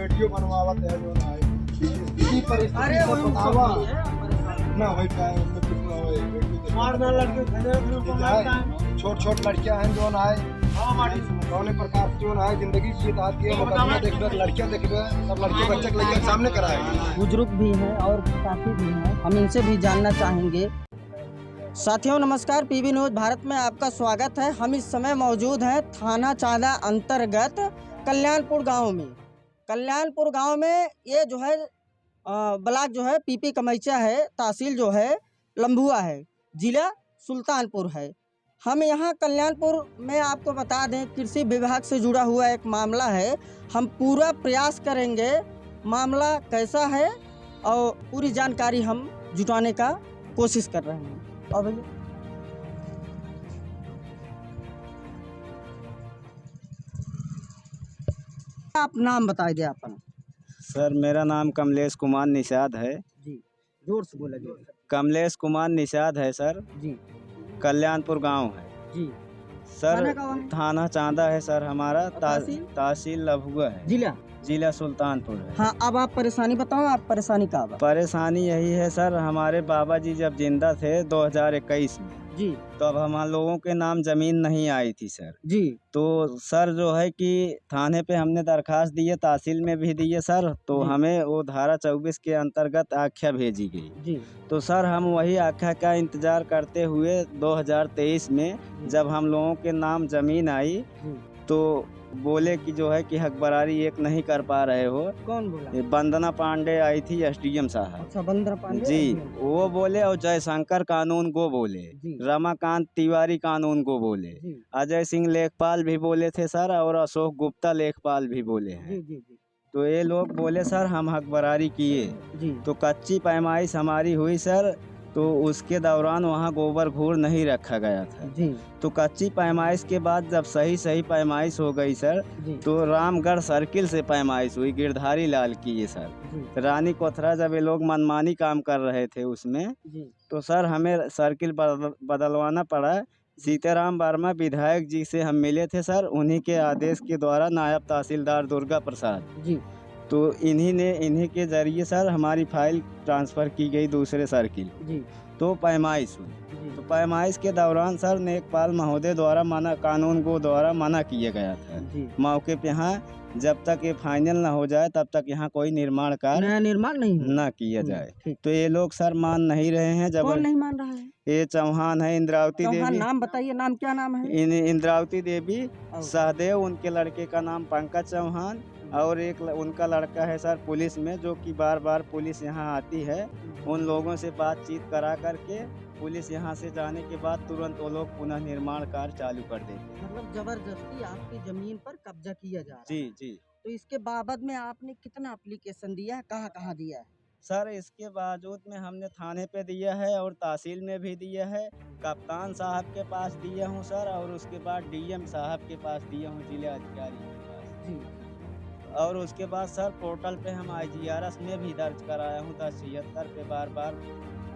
Video बनवावत है जो ना इसी परिस्थिति से बतावा ना होई का उनमें कुछ ना होई वीडियो मारना लड़के छोट लड़कियां हैं जो ना है कौने प्रकार से जो ना है जिंदगी की बात की मुकदमा देखबे लड़कियां देखबे सब लड़के बच्चे के लड़के सामने कराए बुजुर्ग भी हैं और साथी भी हैं, हम इनसे भी जानना चाहेंगे। साथियों नमस्कार, पीबी न्यूज़ भारत में आपका स्वागत है। हम इस समय मौजूद हैं थाना चांदा अंतर्गत कल्याणपुर गांव में। कल्याणपुर गांव में ये जो है ब्लॉक जो है पीपी कमैचा है, तहसील जो है लंबुआ है, जिला सुल्तानपुर है। हम यहाँ कल्याणपुर में आपको बता दें कृषि विभाग से जुड़ा हुआ एक मामला है। हम पूरा प्रयास करेंगे मामला कैसा है और पूरी जानकारी हम जुटाने का कोशिश कर रहे हैं। और भैया आप नाम बताइए दे अपन। सर मेरा नाम कमलेश कुमार निषाद है। जी जोर से बोला जी। कमलेश कुमार निषाद है सर। जी कल्याणपुर गांव है जी। सर। कहाँ है? थाना चांदा है सर हमारा। तहसील लभुआ है, जिला सुल्तानपुर है। हाँ, अब आप परेशानी बताओ, आप परेशानी का परेशानी यही है सर, हमारे बाबा जी जब जिंदा थे 2021 में जी, तो अब हम लोगों के नाम जमीन नहीं आई थी सर जी। तो सर जो है कि थाने पे हमने दरखास्त दी है, तहसील में भी दी है सर। तो हमें वो धारा 24 के अंतर्गत आख्या भेजी गई जी। तो सर हम वही आख्या का इंतजार करते हुए 2023 में जब हम लोगों के नाम जमीन आई तो बोले कि जो है कि हक बरारी एक नहीं कर पा रहे हो। कौन बोला? ये वंदना पांडे आई थी, एसडीएम साहब। अच्छा, वंदना पांडे जी, वो बोले और जयशंकर कानून को बोले, रमाकांत तिवारी कानून को बोले, अजय सिंह लेखपाल भी बोले थे सर और अशोक गुप्ता लेखपाल भी बोले हैं। तो ये लोग बोले सर हम हक बरारी किए तो कच्ची पैमाइश हमारी हुई सर। तो उसके दौरान वहाँ गोबर घूर नहीं रखा गया था जी। तो कच्ची पैमाइश के बाद जब सही पैमाइश हो गई सर तो रामगढ़ सर्किल से पैमाइश हुई, गिरधारी लाल की ये सर। रानी कोथरा जब ये लोग मनमानी काम कर रहे थे उसमें तो सर हमें सर्किल बदलवाना पड़ा। सीताराम वर्मा विधायक जी से हम मिले थे सर, उन्हीं के आदेश के द्वारा नायब तहसीलदार दुर्गा प्रसाद जी। तो इन्हीं के जरिए सर हमारी फाइल ट्रांसफ़र की गई दूसरे सर्किल जी। तो पैमाइश हुई तो पैमाइश के दौरान सर नेकपाल महोदय द्वारा कानून को द्वारा मना किया गया था मौके पे। यहाँ जब तक ये फाइनल ना हो जाए तब तक यहाँ कोई निर्माण कार्य ना किया जाए। तो ये लोग सर मान नहीं रहे हैं। जब नहीं मान रहा है? ये चौहान है, इंद्रावती देवी। नाम बताइए, नाम क्या नाम है? इंद्रावती देवी सहदेव, उनके लड़के का नाम पंकज चौहान और एक उनका लड़का है सर पुलिस में, जो कि बार बार पुलिस यहाँ आती है। उन लोगों से बातचीत करा करके पुलिस यहाँ से जाने के बाद तुरंत वो लोग पुनः निर्माण कार्य चालू कर देते हैं। मतलब जबरदस्ती आपकी जमीन पर कब्जा किया जा रहा है? जी जी। तो इसके बाबत में आपने कितना एप्लीकेशन दिया है, कहाँ दिया है? सर इसके बावजूद में हमने थाने पे दिया है और तहसील में भी दिया है, कप्तान साहब के पास दिया हूँ सर, और उसके बाद डीएम साहब के पास दिया हूँ, जिला अधिकारी के पास जी। और उसके बाद सर पोर्टल पे हम IGRS में भी दर्ज कराया हूँ 1076 पे। बार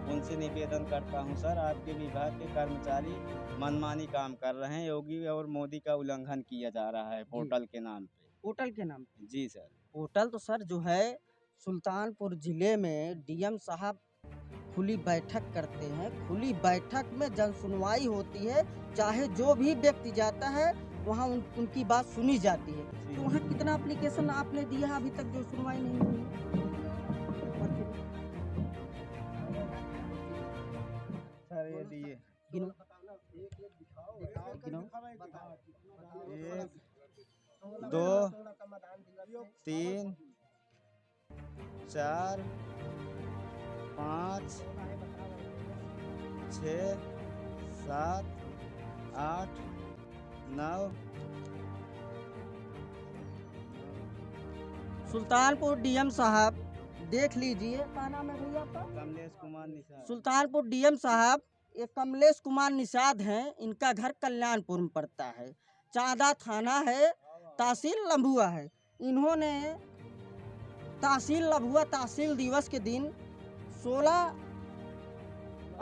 उनसे निवेदन करता हूँ सर, आपके विभाग के कर्मचारी मनमानी काम कर रहे हैं, योगी और मोदी का उल्लंघन किया जा रहा है पोर्टल के नाम पे। पोर्टल के नाम पे? जी सर। पोर्टल तो सर जो है सुल्तानपुर जिले में डीएम साहब खुली बैठक करते हैं। खुली बैठक में जन सुनवाई होती है, चाहे जो भी व्यक्ति जाता है वहाँ उनकी बात सुनी जाती है। तो वहाँ कितना एप्लीकेशन आपने दिया है अभी तक जो सुनवाई नहीं हुई? सर ये दिए गिनो। 1 2 3 4 5 6 7 8 9। सुल्तानपुर डीएम साहब देख लीजिए, क्या नाम है भैया आपका? कमलेश कुमार निषाद। सुल्तानपुर डीएम साहब ये कमलेश कुमार निषाद हैं, इनका घर कल्याणपुर में पड़ता है, चांदा थाना है, तहसील लंबुआ है। इन्होंने तहसील लंबुआ तहसील दिवस के दिन 16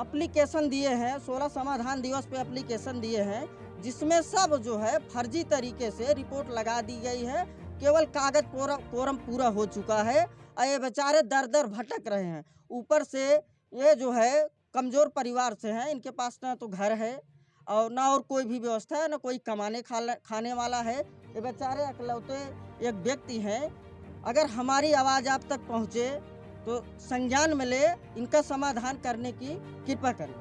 एप्लीकेशन दिए हैं, 16 समाधान दिवस पे एप्लीकेशन दिए हैं, जिसमें सब जो है फर्जी तरीके से रिपोर्ट लगा दी गई है केवल कागज कोरम पूरा हो चुका है और ये बेचारे दर दर भटक रहे हैं। ऊपर से ये जो है कमज़ोर परिवार से हैं, इनके पास ना तो घर है और ना और कोई भी व्यवस्था है, ना कोई कमाने खाने वाला है। ये बेचारे अकेलौते एक व्यक्ति हैं। अगर हमारी आवाज़ आप तक पहुँचे तो संज्ञान में ले, इनका समाधान करने की कृपा करें।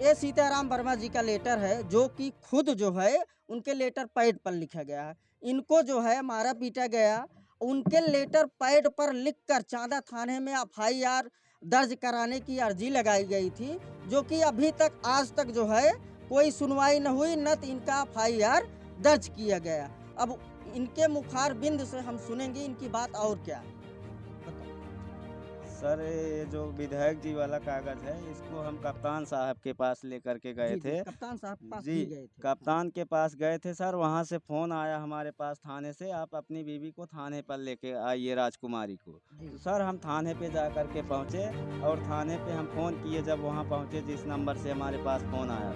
ये सीताराम वर्मा जी का लेटर है, जो कि खुद जो है उनके लेटर पैड पर लिखा गया है। इनको जो है मारा पीटा गया, उनके लेटर पैड पर लिखकर चांदा थाने में एफआईआर दर्ज कराने की अर्जी लगाई गई थी, जो कि अभी तक आज तक जो है कोई सुनवाई न हुई, न तो इनका एफआईआर दर्ज किया गया। अब इनके मुखार बिंद से हम सुनेंगे इनकी बात और क्या है। सर ये जो विधायक जी वाला कागज है, इसको हम कप्तान साहब के पास लेकर के गए थे। कप्तान साहब के पास जी, भी गए थे। कप्तान के पास गए थे सर। वहाँ से फ़ोन आया हमारे पास थाने से, आप अपनी बीवी को थाने पर लेके आइए, राजकुमारी को। तो सर हम थाने पे जा कर के पहुँचे और थाने पे हम फ़ोन किए। जब वहाँ पहुँचे, जिस नंबर से हमारे पास फ़ोन आया,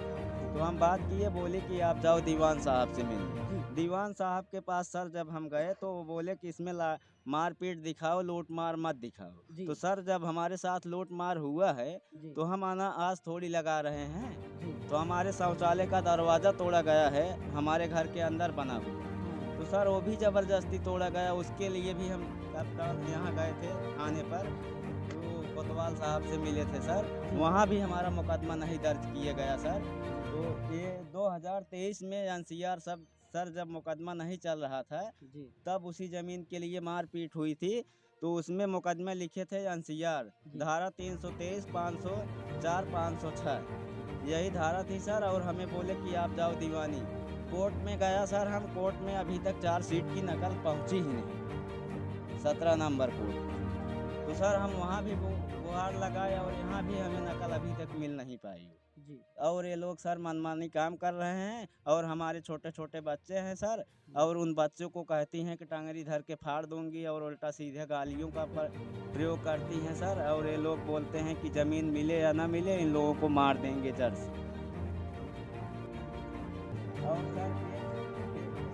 तो हम बात किए, बोले कि आप जाओ दीवान साहब से मिलने। दीवान साहब के पास सर जब हम गए तो वो बोले कि इसमें मारपीट दिखाओ, लूट मार मत दिखाओ। तो सर जब हमारे साथ लूट मार हुआ है तो हम आज थोड़ी लगा रहे हैं। तो हमारे शौचालय का दरवाज़ा तोड़ा गया है, हमारे घर के अंदर बना हुआ। तो सर वो भी ज़बरदस्ती तोड़ा गया। उसके लिए भी हम कप्तान यहाँ गए थे थाने पर, तो कोतवाल साहब से मिले थे सर। वहाँ भी हमारा मुकदमा नहीं दर्ज किया गया सर। तो ये 2023 में एनसीआर सब सर जब मुकदमा नहीं चल रहा था, तब उसी ज़मीन के लिए मारपीट हुई थी। तो उसमें मुकदमे लिखे थे एनसीआर, धारा 323, 504, 506, यही धारा थी सर। और हमें बोले कि आप जाओ दीवानी। कोर्ट में गया सर, हम कोर्ट में अभी तक चार्जशीट की नकल पहुंची ही नहीं, 17 नंबर कोर्ट। तो सर हम वहाँ भी गुहार लगाए और यहाँ भी हमें नकल अभी तक मिल नहीं पाई जी। और ये लोग सर मनमानी काम कर रहे हैं और हमारे छोटे छोटे बच्चे हैं सर, और उन बच्चों को कहती हैं कि टांगरी धर के फाड़ दूंगी और उल्टा सीधे गालियों का प्रयोग करती हैं सर। और ये लोग बोलते हैं कि ज़मीन मिले या ना मिले, इन लोगों को मार देंगे जड़ से। और सर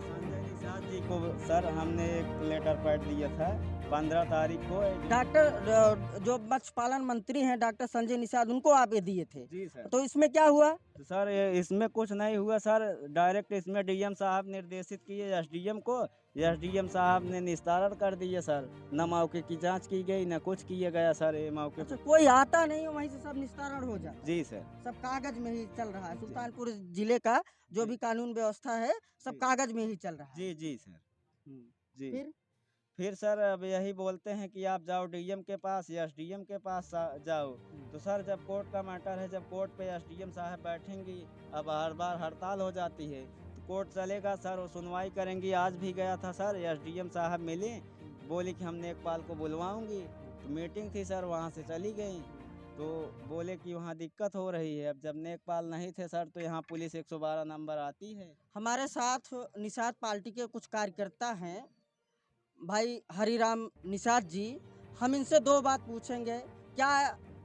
संजय निषाद जी को सर हमने एक लेटर पैड दिया था 15 तारीख को। डॉक्टर जो मत्स्य पालन मंत्री हैं डॉक्टर संजय निषाद, उनको आप ये दिए थे? जी सर। तो इसमें क्या हुआ? तो सर इसमें कुछ नहीं हुआ सर। डायरेक्ट इसमें डीएम साहब निर्देशित किए एसडीएम को, एसडीएम साहब ने निस्तारण कर दिए सर। न मौके की जांच की गई, न कुछ किया गया सर। ये मौके अच्छा, कोई आता नहीं, वहीं से सब निस्तारण हो जाता? जी सर, सब कागज में ही चल रहा है। सुल्तानपुर जिले का जो भी कानून व्यवस्था है सब कागज में ही चल रहा है। जी जी सर जी। फिर सर अब यही बोलते हैं कि आप जाओ डीएम के पास या एसडीएम के पास जाओ। तो सर जब कोर्ट का मैटर है, जब कोर्ट पे एसडीएम साहब बैठेंगी, अब हर बार हड़ताल हो जाती है, तो कोर्ट चलेगा सर, वो सुनवाई करेंगी। आज भी गया था सर, एसडीएम साहब मिले, बोली कि हम नेकपाल को बुलवाऊंगी। तो मीटिंग थी सर, वहाँ से चली गई। तो बोले कि वहाँ दिक्कत हो रही है। अब जब नेकपाल नहीं थे सर, तो यहाँ पुलिस 112 नंबर आती है। हमारे साथ निषाद पार्टी के कुछ कार्यकर्ता हैं, भाई हरिराम निषाद जी। हम इनसे दो बात पूछेंगे, क्या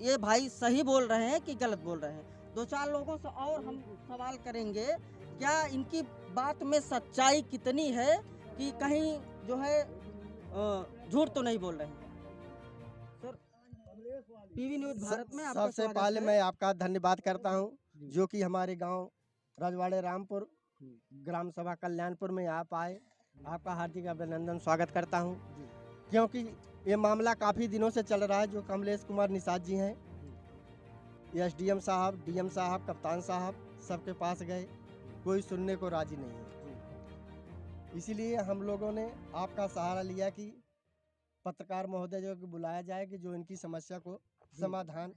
ये भाई सही बोल रहे हैं कि गलत बोल रहे हैं। दो चार लोगों से और हम सवाल करेंगे, क्या इनकी बात में सच्चाई कितनी है कि कहीं जो है झूठ तो नहीं बोल रहे हैं। सर, पीवी न्यूज़ भारत में आपका सबसे पहले मैं आपका धन्यवाद करता हूं, जो कि हमारे गांव रजवाड़े रामपुर ग्राम सभा कल्याणपुर में आप आए। आपका हार्दिक अभिनंदन स्वागत करता हूं, क्योंकि ये मामला काफ़ी दिनों से चल रहा है। जो कमलेश कुमार निषाद जी हैं, एसडीएम साहब, डीएम साहब, कप्तान साहब सबके पास गए, कोई सुनने को राजी नहीं है। इसीलिए हम लोगों ने आपका सहारा लिया कि पत्रकार महोदय जो बुलाया जाए कि जो इनकी समस्या को समाधान